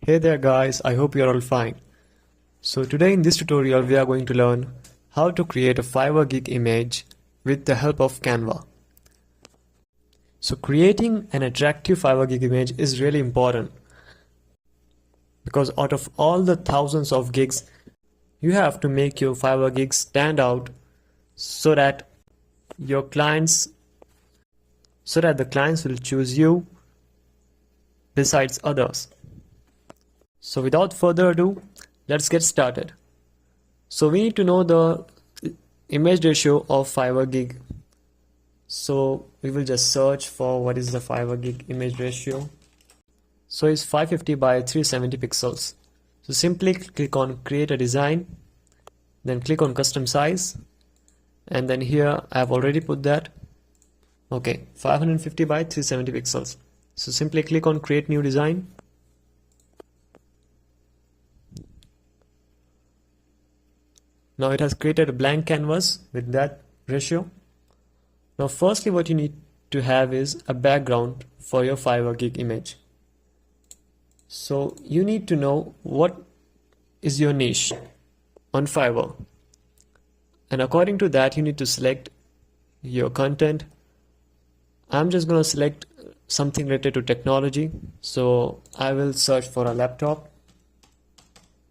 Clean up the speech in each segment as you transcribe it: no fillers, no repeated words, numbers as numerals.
Hey there guys, I hope you're all fine. So today in this tutorial we are going to learn how to create a Fiverr Gig image with the help of Canva. So creating an attractive Fiverr Gig image is really important because out of all the thousands of gigs, you have to make your Fiverr gig stand out so that the clients will choose you besides others. So without further ado, let's get started. So we need to know the image ratio of Fiverr Gig. So we will just search for what is the Fiverr Gig image ratio. So it's 550 by 370 pixels. So simply click on create a design, then click on custom size, and then here I have already put that. Okay, 550 by 370 pixels. So simply click on create new design. Now it has created a blank canvas with that ratio. Now firstly what you need to have is a background for your Fiverr Gig image. So you need to know what is your niche on Fiverr. And according to that you need to select your content. I'm just going to select something related to technology. So I will search for a laptop.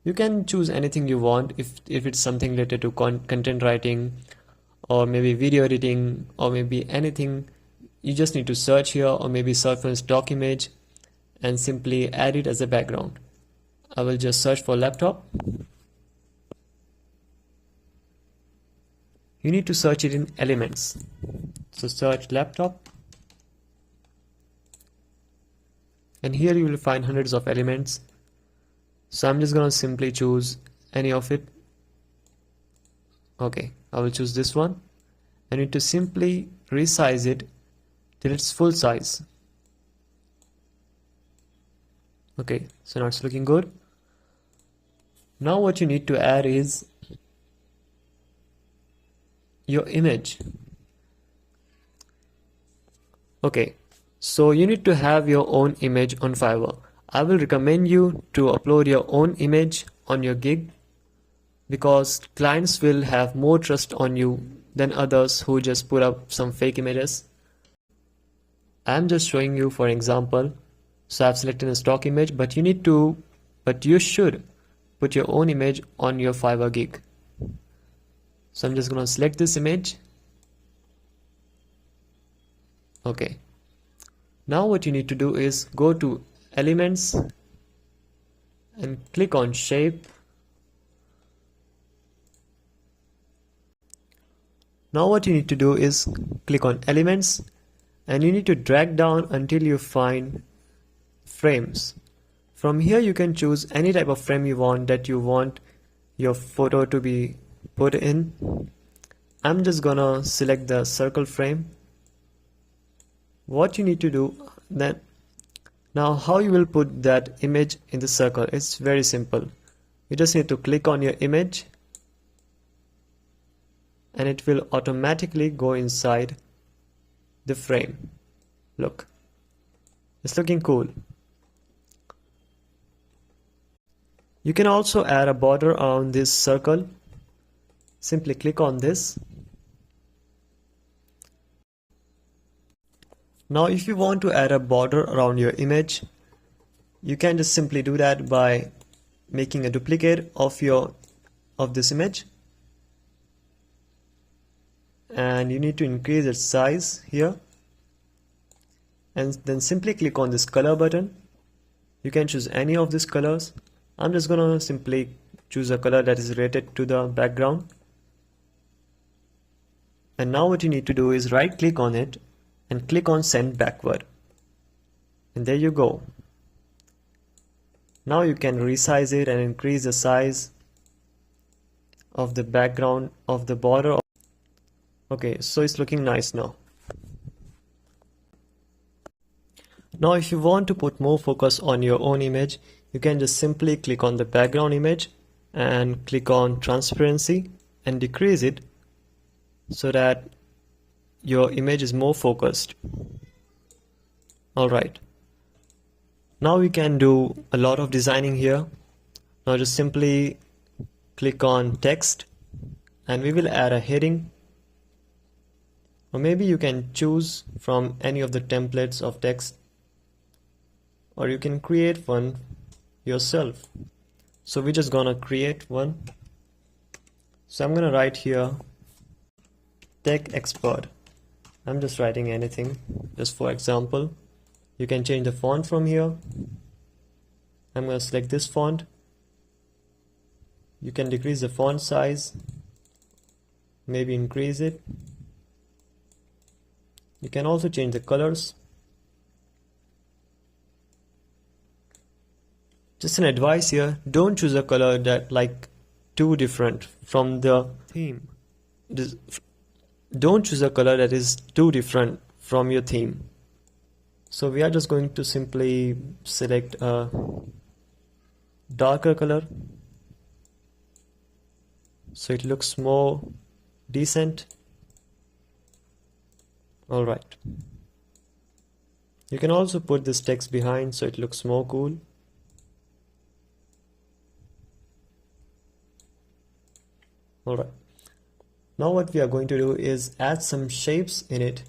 You can choose anything you want if it's something related to content writing or maybe video editing or maybe anything. You just need to search here or maybe search for a stock image and simply add it as a background. I will just search for laptop. You need to search it in elements. So search laptop. And here you will find hundreds of elements. So I'm just going to simply choose any of it. Okay, I will choose this one. I need to simply resize it till it's full size. Okay, so now it's looking good. Now what you need to add is your image. Okay, so you need to have your own image on Fiverr. I will recommend you to upload your own image on your gig because clients will have more trust on you than others who just put up some fake images. I'm just showing you for example. So I've selected a stock image, but you should put your own image on your Fiverr gig. So I'm just going to select this image. Okay. Now what you need to do is go to elements and click on shape. Now what you need to do is click on elements and you need to drag down until you find frames. From here you can choose any type of frame you want that you want your photo to be put in. I'm just gonna select the circle frame. What you need to do then, now how you will put that image in the circle, it's very simple. You just need to click on your image and it will automatically go inside the frame. Look, it's looking cool. You can also add a border around this circle. Simply click on this. Now if you want to add a border around your image, you can just simply do that by making a duplicate of this image. And you need to increase its size here. And then simply click on this color button. You can choose any of these colors. I'm just gonna simply choose a color that is related to the background. And now what you need to do is right click on it and click on send backward. And there you go. Now you can resize it and increase the size of the background of the border. Okay, so it's looking nice now. Now if you want to put more focus on your own image, you can just simply click on the background image and click on transparency and decrease it so that your image is more focused. Alright. Now we can do a lot of designing here. Now just simply click on text and we will add a heading, or maybe you can choose from any of the templates of text, or you can create one yourself. So we're just gonna create one. So I'm gonna write here tech expert. I'm just writing anything just for example. You can change the font from here. I'm gonna select this font. You can decrease the font size, maybe increase it. You can also change the colors. Just an advice here, don't choose a color that like too different from the theme. Don't choose a color that is too different from your theme. So we are just going to simply select a darker color so it looks more decent. Alright. You can also put this text behind so it looks more cool. Alright. Now what we are going to do is add some shapes in it.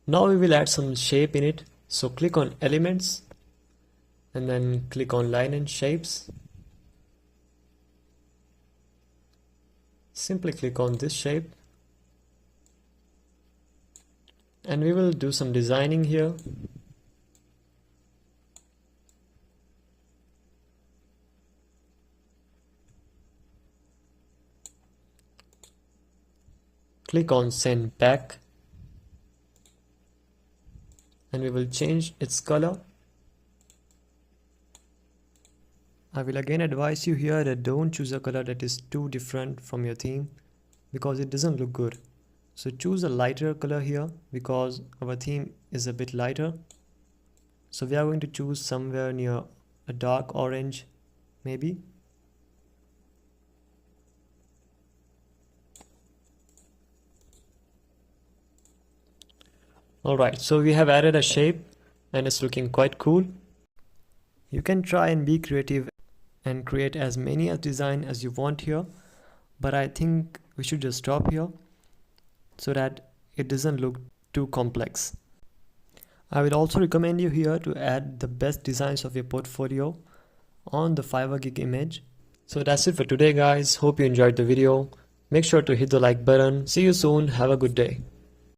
Now we will add some shape in it. So click on elements and then click on line and shapes. Simply click on this shape and we will do some designing here. Click on send back and we will change its color. I will again advise you here that don't choose a color that is too different from your theme because it doesn't look good. So choose a lighter color here because our theme is a bit lighter. So we are going to choose somewhere near a dark orange maybe. Alright, so we have added a shape and it's looking quite cool. You can try and be creative and create as many a design as you want here, but I think we should just stop here so that it doesn't look too complex. I will also recommend you here to add the best designs of your portfolio on the Fiverr Gig Image. So that's it for today guys, hope you enjoyed the video. Make sure to hit the like button. See you soon, have a good day.